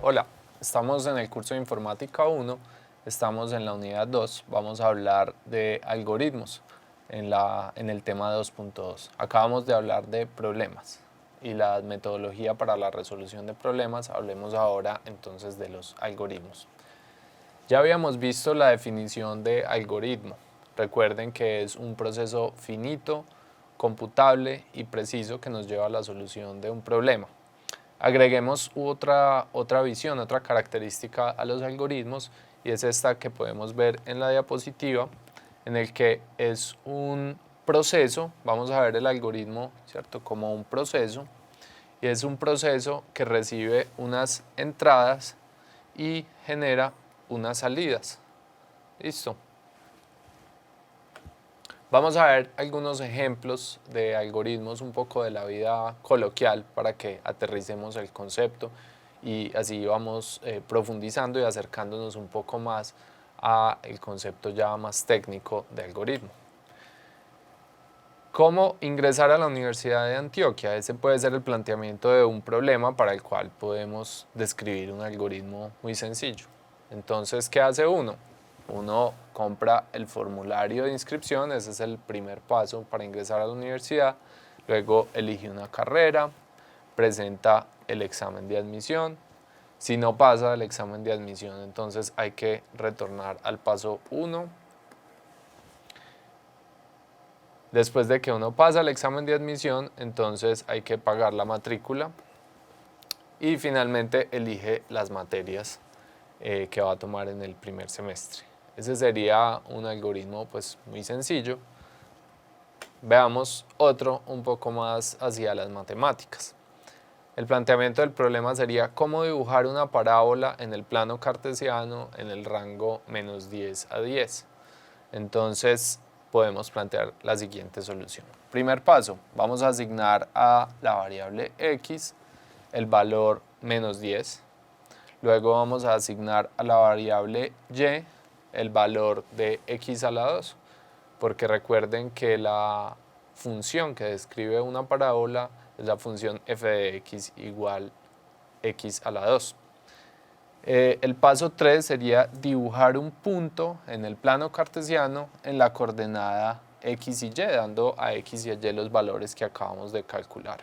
Hola, estamos en el curso de Informática 1, estamos en la unidad 2, vamos a hablar de algoritmos en el tema 2.2. Acabamos de hablar de problemas y la metodología para la resolución de problemas, hablemos ahora entonces de los algoritmos. Ya habíamos visto la definición de algoritmo. Recuerden que es un proceso finito, computable y preciso que nos lleva a la solución de un problema. Agreguemos otra visión, otra característica a los algoritmos, y es esta que podemos ver en la diapositiva, en el que es un proceso. Vamos a ver el algoritmo, ¿cierto?, como un proceso, y es un proceso que recibe unas entradas y genera unas salidas. ¿Listo? Vamos a ver algunos ejemplos de algoritmos un poco de la vida coloquial para que aterricemos el concepto y así vamos profundizando y acercándonos un poco más al concepto ya más técnico de algoritmo. ¿Cómo ingresar a la Universidad de Antioquia? Ese puede ser el planteamiento de un problema para el cual podemos describir un algoritmo muy sencillo. Entonces, ¿qué hace uno? Uno compra el formulario de inscripción, ese es el primer paso para ingresar a la universidad. Luego elige una carrera, presenta el examen de admisión. Si no pasa el examen de admisión, entonces hay que retornar al paso 1. Después de que uno pasa el examen de admisión, entonces hay que pagar la matrícula y finalmente elige las materias que va a tomar en el primer semestre. Ese sería un algoritmo pues muy sencillo. Veamos otro un poco más hacia las matemáticas. El planteamiento del problema sería cómo dibujar una parábola en el plano cartesiano en el rango menos 10 a 10. Entonces podemos plantear la siguiente solución. Primer paso, vamos a asignar a la variable x el valor menos 10. Luego vamos a asignar a la variable y el valor de x a la 2, porque recuerden que la función que describe una parábola es la función f de x igual x a la 2. El paso 3 sería dibujar un punto en el plano cartesiano en la coordenada x y y, dando a x y a y los valores que acabamos de calcular.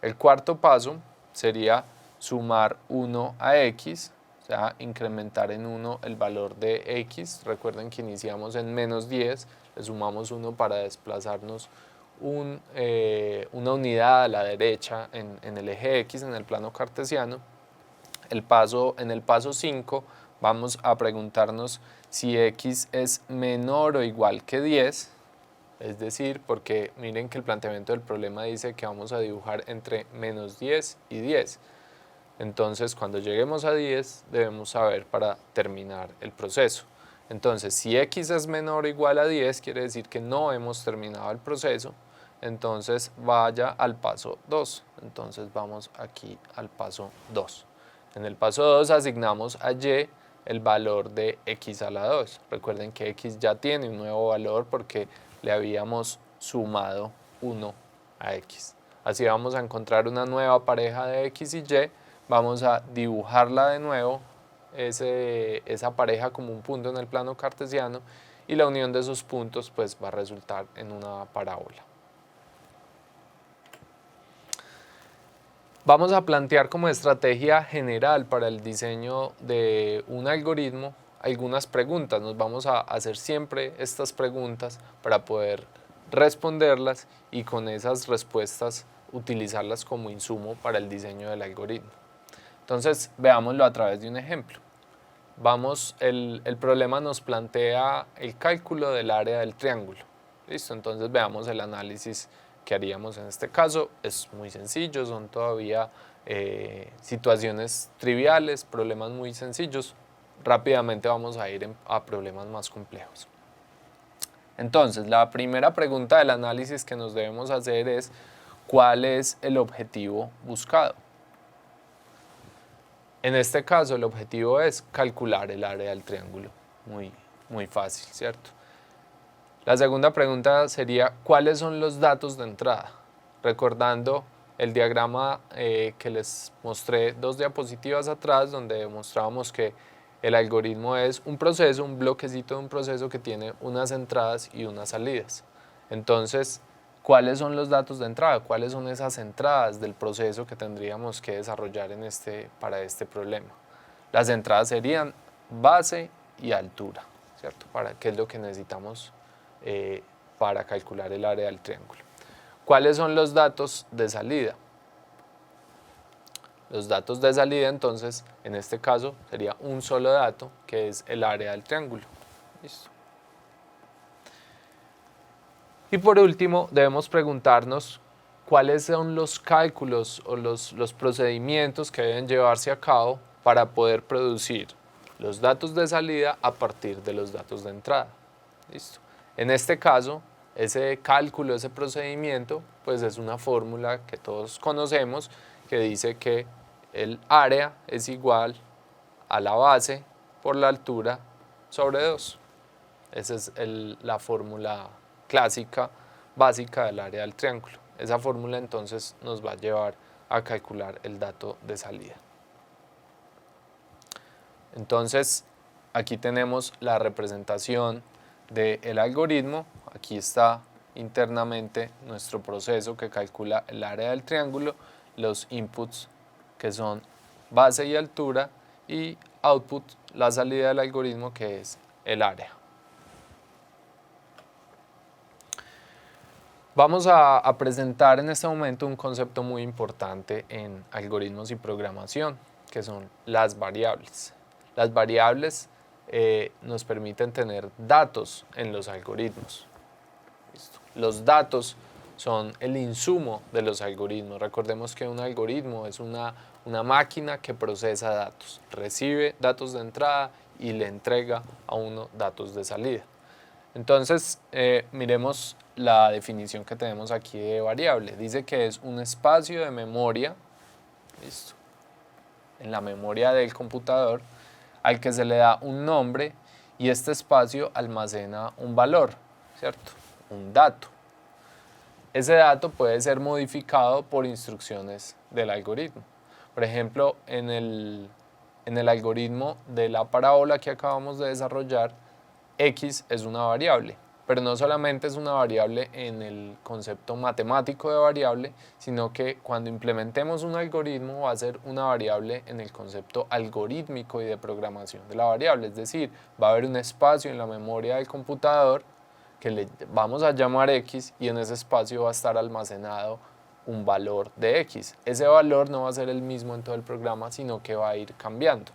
El cuarto paso sería sumar 1 a x, o sea, incrementar en 1 el valor de x. Recuerden que iniciamos en menos 10, le sumamos 1 para desplazarnos una unidad a la derecha en el eje x, en el plano cartesiano. En el paso 5 vamos a preguntarnos si x es menor o igual que 10, es decir, porque miren que el planteamiento del problema dice que vamos a dibujar entre menos 10 y 10. Entonces, cuando lleguemos a 10, debemos saber para terminar el proceso. Entonces, si x es menor o igual a 10, quiere decir que no hemos terminado el proceso. Entonces, vaya al paso 2. Entonces, vamos aquí al paso 2. En el paso 2 asignamos a y el valor de x a la 2. Recuerden que x ya tiene un nuevo valor porque le habíamos sumado 1 a x. Así vamos a encontrar una nueva pareja de x y y. Vamos a dibujarla de nuevo, esa pareja como un punto en el plano cartesiano, y la unión de esos puntos pues va a resultar en una parábola. Vamos a plantear como estrategia general para el diseño de un algoritmo algunas preguntas. Nos vamos a hacer siempre estas preguntas para poder responderlas y con esas respuestas utilizarlas como insumo para el diseño del algoritmo. Entonces, veámoslo a través de un ejemplo. El problema nos plantea el cálculo del área del triángulo. ¿Listo? Entonces, veamos el análisis que haríamos en este caso. Es muy sencillo, son todavía situaciones triviales, problemas muy sencillos. Rápidamente vamos a ir a problemas más complejos. Entonces, la primera pregunta del análisis que nos debemos hacer es ¿cuál es el objetivo buscado? En este caso, el objetivo es calcular el área del triángulo. Muy fácil, ¿cierto? La segunda pregunta sería, ¿cuáles son los datos de entrada? Recordando el diagrama que les mostré 2 diapositivas atrás, donde demostrábamos que el algoritmo es un proceso, un bloquecito de un proceso que tiene unas entradas y unas salidas. Entonces, ¿cuáles son los datos de entrada? ¿Cuáles son esas entradas del proceso que tendríamos que desarrollar para este problema? Las entradas serían base y altura, ¿cierto? ¿Qué es lo que necesitamos para calcular el área del triángulo? ¿Cuáles son los datos de salida? Los datos de salida, entonces, en este caso, sería un solo dato, que es el área del triángulo. ¿Listo? Y por último, debemos preguntarnos cuáles son los cálculos o los procedimientos que deben llevarse a cabo para poder producir los datos de salida a partir de los datos de entrada. ¿Listo? En este caso, ese cálculo, ese procedimiento, pues es una fórmula que todos conocemos que dice que el área es igual a la base por la altura sobre 2. Esa es la fórmula clásica, básica del área del triángulo. Esa fórmula entonces nos va a llevar a calcular el dato de salida. Entonces, aquí tenemos la representación del algoritmo. Aquí está internamente nuestro proceso que calcula el área del triángulo, los inputs que son base y altura y output, la salida del algoritmo que es el área. Vamos a presentar en este momento un concepto muy importante en algoritmos y programación, que son las variables. Las variables nos permiten tener datos en los algoritmos. ¿Listo? Los datos son el insumo de los algoritmos. Recordemos que un algoritmo es una máquina que procesa datos, recibe datos de entrada y le entrega a uno datos de salida. Entonces, miremos la definición que tenemos aquí de variable. Dice que es un espacio de memoria, ¿listo?, en la memoria del computador, al que se le da un nombre y este espacio almacena un valor, ¿cierto?, un dato. Ese dato puede ser modificado por instrucciones del algoritmo. Por ejemplo, en el algoritmo de la parábola que acabamos de desarrollar, X es una variable, pero no solamente es una variable en el concepto matemático de variable, sino que cuando implementemos un algoritmo va a ser una variable en el concepto algorítmico y de programación de la variable, es decir, va a haber un espacio en la memoria del computador que le vamos a llamar X y en ese espacio va a estar almacenado un valor de X. Ese valor no va a ser el mismo en todo el programa, sino que va a ir cambiando.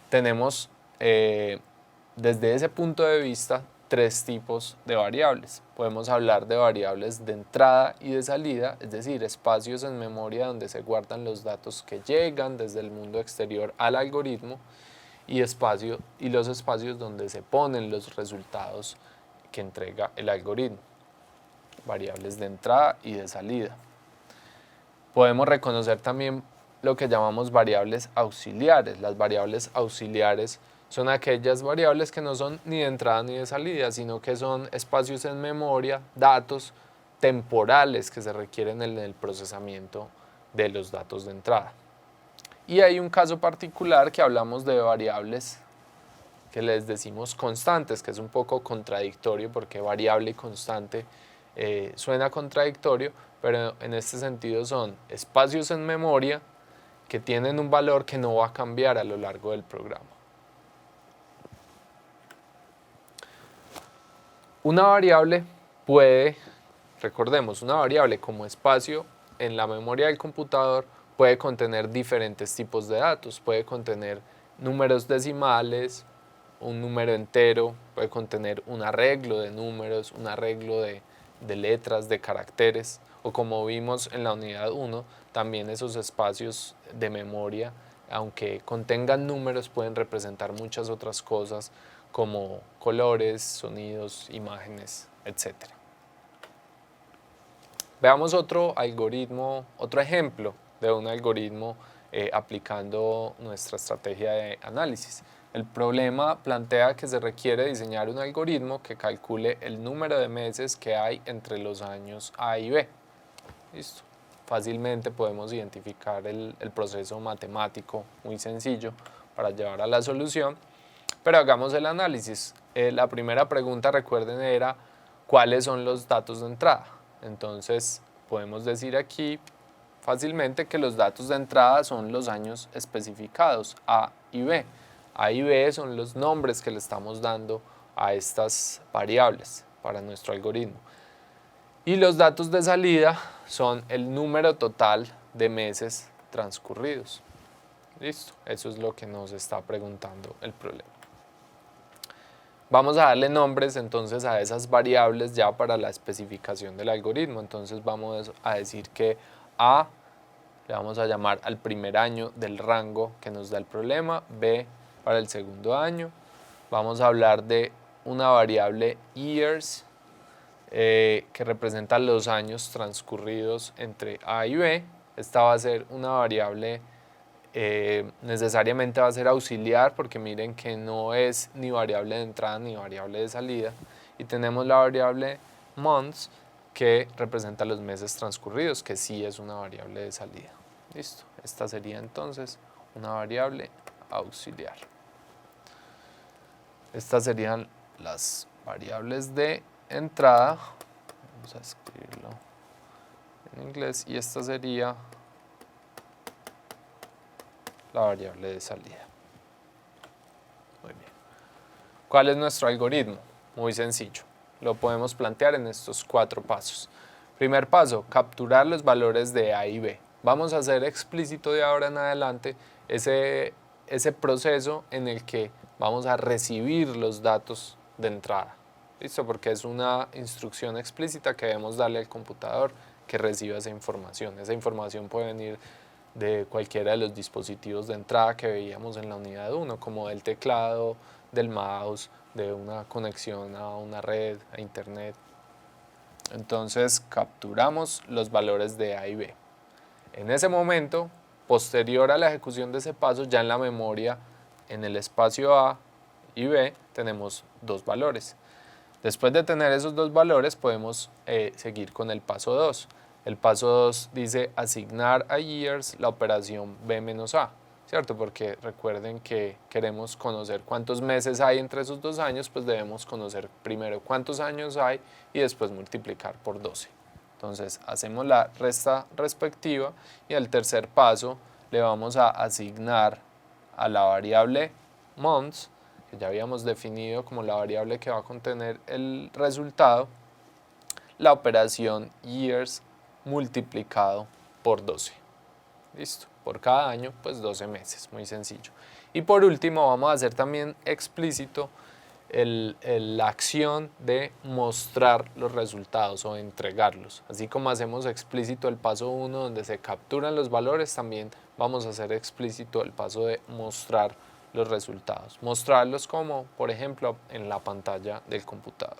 Tenemos desde ese punto de vista 3 tipos de variables. Podemos hablar de variables de entrada y de salida, es decir, espacios en memoria donde se guardan los datos que llegan desde el mundo exterior al algoritmo y los espacios donde se ponen los resultados que entrega el algoritmo. Variables de entrada y de salida. Podemos reconocer también lo que llamamos variables auxiliares. Las variables auxiliares son aquellas variables que no son ni de entrada ni de salida, sino que son espacios en memoria, datos temporales que se requieren en el procesamiento de los datos de entrada. Y hay un caso particular que hablamos de variables que les decimos constantes, que es un poco contradictorio porque variable y constante suena contradictorio, pero en este sentido son espacios en memoria que tienen un valor que no va a cambiar a lo largo del programa. Una variable recordemos, una variable como espacio en la memoria del computador puede contener diferentes tipos de datos, puede contener números decimales, un número entero, puede contener un arreglo de números, un arreglo de letras, de caracteres, o como vimos en la unidad 1, también esos espacios de memoria, aunque contengan números, pueden representar muchas otras cosas como colores, sonidos, imágenes, etc. Veamos otro ejemplo de un algoritmo aplicando nuestra estrategia de análisis. El problema plantea que se requiere diseñar un algoritmo que calcule el número de meses que hay entre los años A y B. Listo. Fácilmente podemos identificar el proceso matemático muy sencillo para llevar a la solución, pero hagamos el análisis. La primera pregunta, recuerden, era ¿cuáles son los datos de entrada? Entonces podemos decir aquí fácilmente que los datos de entrada son los años especificados, A y B. A y B son los nombres que le estamos dando a estas variables para nuestro algoritmo. Y los datos de salida son el número total de meses transcurridos. Listo, eso es lo que nos está preguntando el problema. Vamos a darle nombres entonces a esas variables ya para la especificación del algoritmo. Entonces vamos a decir que A le vamos a llamar al primer año del rango que nos da el problema, B para el segundo año. Vamos a hablar de una variable years que representa los años transcurridos entre A y B. Esta va a ser una variable necesariamente va a ser auxiliar porque miren que no es ni variable de entrada ni variable de salida. Y tenemos la variable months que representa los meses transcurridos, que sí es una variable de salida. Listo, esta sería entonces una variable auxiliar. Estas serían las variables de entrada, vamos a escribirlo en inglés, y esta sería la variable de salida. Muy bien. ¿Cuál es nuestro algoritmo? Muy sencillo. Lo podemos plantear en estos 4 pasos. Primer paso, capturar los valores de A y B. Vamos a hacer explícito de ahora en adelante ese proceso en el que vamos a recibir los datos de entrada. ¿Listo? Porque es una instrucción explícita que debemos darle al computador que reciba esa información. Esa información puede venir de cualquiera de los dispositivos de entrada que veíamos en la unidad 1, como del teclado, del mouse, de una conexión a una red, a internet. Entonces capturamos los valores de A y B. En ese momento, posterior a la ejecución de ese paso, ya en la memoria, en el espacio A y B, tenemos 2 valores. Después de tener esos 2 valores, podemos seguir con el paso 2. El paso 2 dice asignar a years la operación B menos A, ¿cierto? Porque recuerden que queremos conocer cuántos meses hay entre esos 2 años, pues debemos conocer primero cuántos años hay y después multiplicar por 12. Entonces hacemos la resta respectiva y al tercer paso le vamos a asignar a la variable months, que ya habíamos definido como la variable que va a contener el resultado, la operación years multiplicado por 12. Listo, por cada año pues 12 meses, muy sencillo. Y por último vamos a hacer también explícito la acción de mostrar los resultados o entregarlos. Así como hacemos explícito el paso 1 donde se capturan los valores, también vamos a hacer explícito el paso de mostrar los resultados. Mostrarlos como, por ejemplo, en la pantalla del computador.